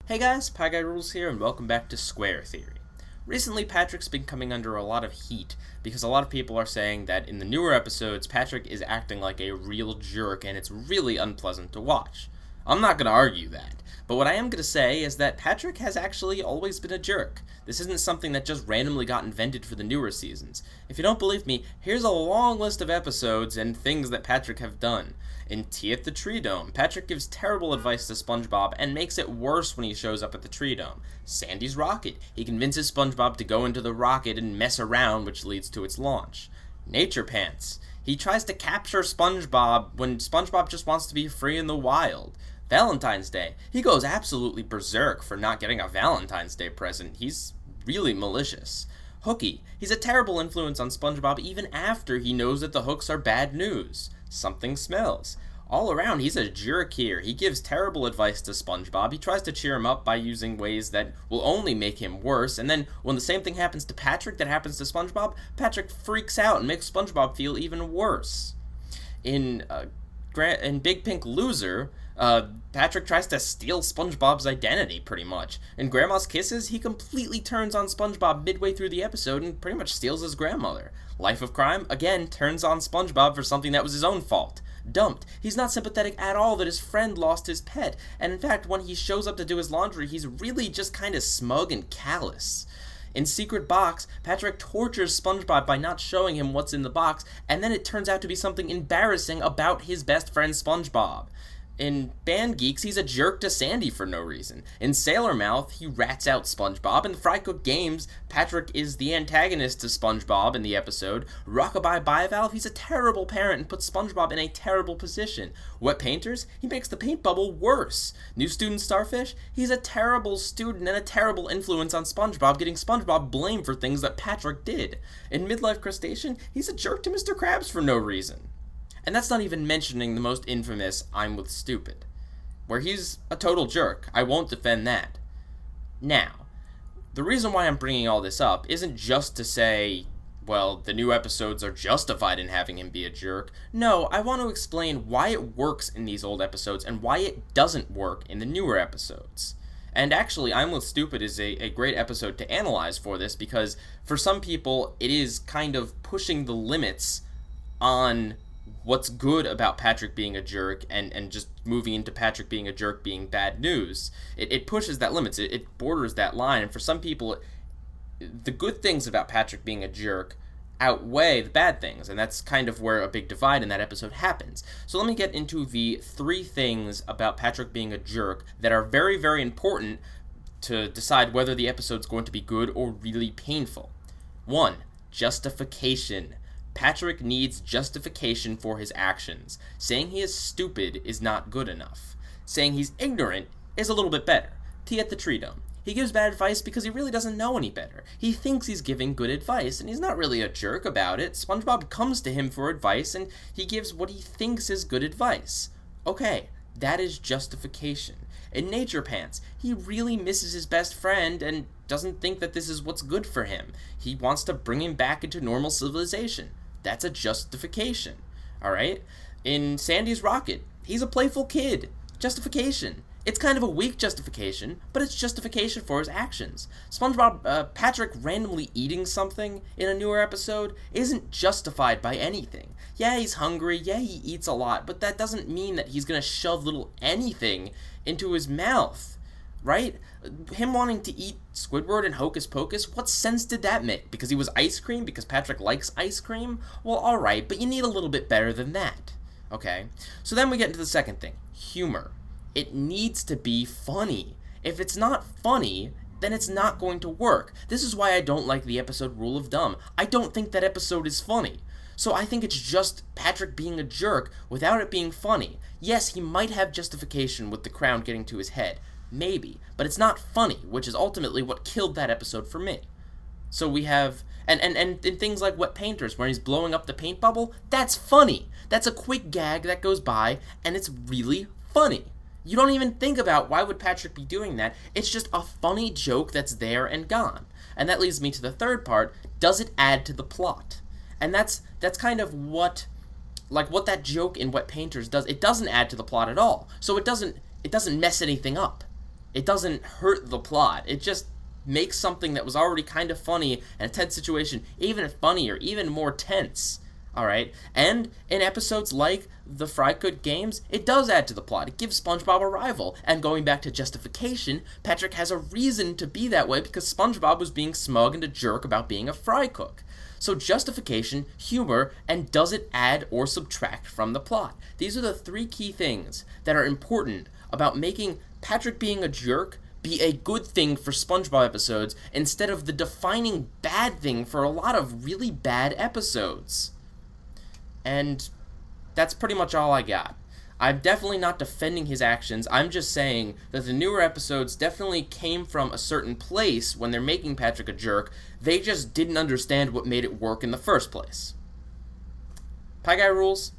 Hey guys, Pieguyrulz here, and welcome back to Square Theory. Recently, Patrick's been coming under a lot of heat because a lot of people are saying that in the newer episodes, Patrick is acting like a real jerk and it's really unpleasant to watch. I'm not going to argue that, but what I am going to say is that Patrick has actually always been a jerk. This isn't something that just randomly got invented for the newer seasons. If you don't believe me, here's a long list of episodes and things that Patrick have done. In Tea at the Tree Dome, Patrick gives terrible advice to SpongeBob and makes it worse when he shows up at the Tree Dome. Sandy's rocket, he convinces SpongeBob to go into the rocket and mess around, which leads to its launch. Nature Pants, he tries to capture SpongeBob when SpongeBob just wants to be free in the wild. Valentine's Day, he goes absolutely berserk for not getting a Valentine's Day present. He's really malicious. Hooky, he's a terrible influence on SpongeBob even after he knows that the hooks are bad news. Something Smells. All around, he's a jerk here. He gives terrible advice to SpongeBob. He tries to cheer him up by using ways that will only make him worse, and then when the same thing happens to Patrick that happens to SpongeBob, Patrick freaks out and makes SpongeBob feel even worse. In Big Pink Loser, Patrick tries to steal SpongeBob's identity, pretty much. In Grandma's Kisses, he completely turns on SpongeBob midway through the episode and pretty much steals his grandmother. Life of Crime, again, turns on SpongeBob for something that was his own fault. Dumped, he's not sympathetic at all that his friend lost his pet, and in fact, when he shows up to do his laundry, he's really just kind of smug and callous. In Secret Box, Patrick tortures SpongeBob by not showing him what's in the box, and then it turns out to be something embarrassing about his best friend SpongeBob. In Band Geeks, he's a jerk to Sandy for no reason. In Sailor Mouth, he rats out SpongeBob. In Fry Cook Games, Patrick is the antagonist to SpongeBob in the episode. Rockabye Bivalve, he's a terrible parent and puts SpongeBob in a terrible position. Wet Painters, he makes the paint bubble worse. New Student Starfish, he's a terrible student and a terrible influence on SpongeBob, getting SpongeBob blamed for things that Patrick did. In Midlife Crustacean, he's a jerk to Mr. Krabs for no reason. And that's not even mentioning the most infamous I'm with Stupid, where he's a total jerk. I won't defend that. Now, the reason why I'm bringing all this up isn't just to say, well, the new episodes are justified in having him be a jerk. No, I want to explain why it works in these old episodes and why it doesn't work in the newer episodes. And actually, I'm with Stupid is a great episode to analyze for this, because for some people, it is kind of pushing the limits on what's good about Patrick being a jerk and just moving into Patrick being a jerk being bad news. It pushes that limits. It borders that line. And for some people, the good things about Patrick being a jerk outweigh the bad things. And that's kind of where a big divide in that episode happens. So let me get into the 3 things about Patrick being a jerk that are very, very important to decide whether the episode's going to be good or really painful. 1. Justification. Patrick needs justification for his actions. Saying he is stupid is not good enough. Saying he's ignorant is a little bit better. Tea at the Tree Dome. He gives bad advice because he really doesn't know any better. He thinks he's giving good advice, and he's not really a jerk about it. SpongeBob comes to him for advice, and he gives what he thinks is good advice. Okay, that is justification. In Nature Pants, he really misses his best friend and doesn't think that this is what's good for him. He wants to bring him back into normal civilization. That's a justification, alright? In Sandy's Rocket, he's a playful kid. Justification. It's kind of a weak justification, but it's justification for his actions. Patrick randomly eating something in a newer episode isn't justified by anything. Yeah, he's hungry, yeah, he eats a lot, but that doesn't mean that he's gonna shove little anything into his mouth, right? Him wanting to eat Squidward and Hocus Pocus, what sense did that make? Because he was ice cream? Because Patrick likes ice cream? Well, alright, but you need a little bit better than that, okay? So then we get into the second thing, humor. It needs to be funny. If it's not funny, then it's not going to work. This is why I don't like the episode Rule of Dumb. I don't think that episode is funny. So I think it's just Patrick being a jerk without it being funny. Yes, he might have justification with the crown getting to his head. Maybe, but it's not funny, which is ultimately what killed that episode for me. So we have, and in things like Wet Painters, where he's blowing up the paint bubble, that's funny. That's a quick gag that goes by, and it's really funny. You don't even think about why would Patrick be doing that. It's just a funny joke that's there and gone. And that leads me to the third part, does it add to the plot? And that's kind of what that joke in Wet Painters does. It doesn't add to the plot at all. So it doesn't mess anything up. It doesn't hurt the plot. It just makes something that was already kind of funny and a tense situation even funnier, even more tense. Alright? And in episodes like the Fry Cook Games, it does add to the plot. It gives SpongeBob a rival. And going back to Justification, Patrick has a reason to be that way because SpongeBob was being smug and a jerk about being a fry cook. So justification, humor, and does it add or subtract from the plot? These are the three key things that are important about making Patrick being a jerk be a good thing for SpongeBob episodes instead of the defining bad thing for a lot of really bad episodes. And that's pretty much all I got. I'm definitely not defending his actions. I'm just saying that the newer episodes definitely came from a certain place when they're making Patrick a jerk. They just didn't understand what made it work in the first place. Pieguyrulz,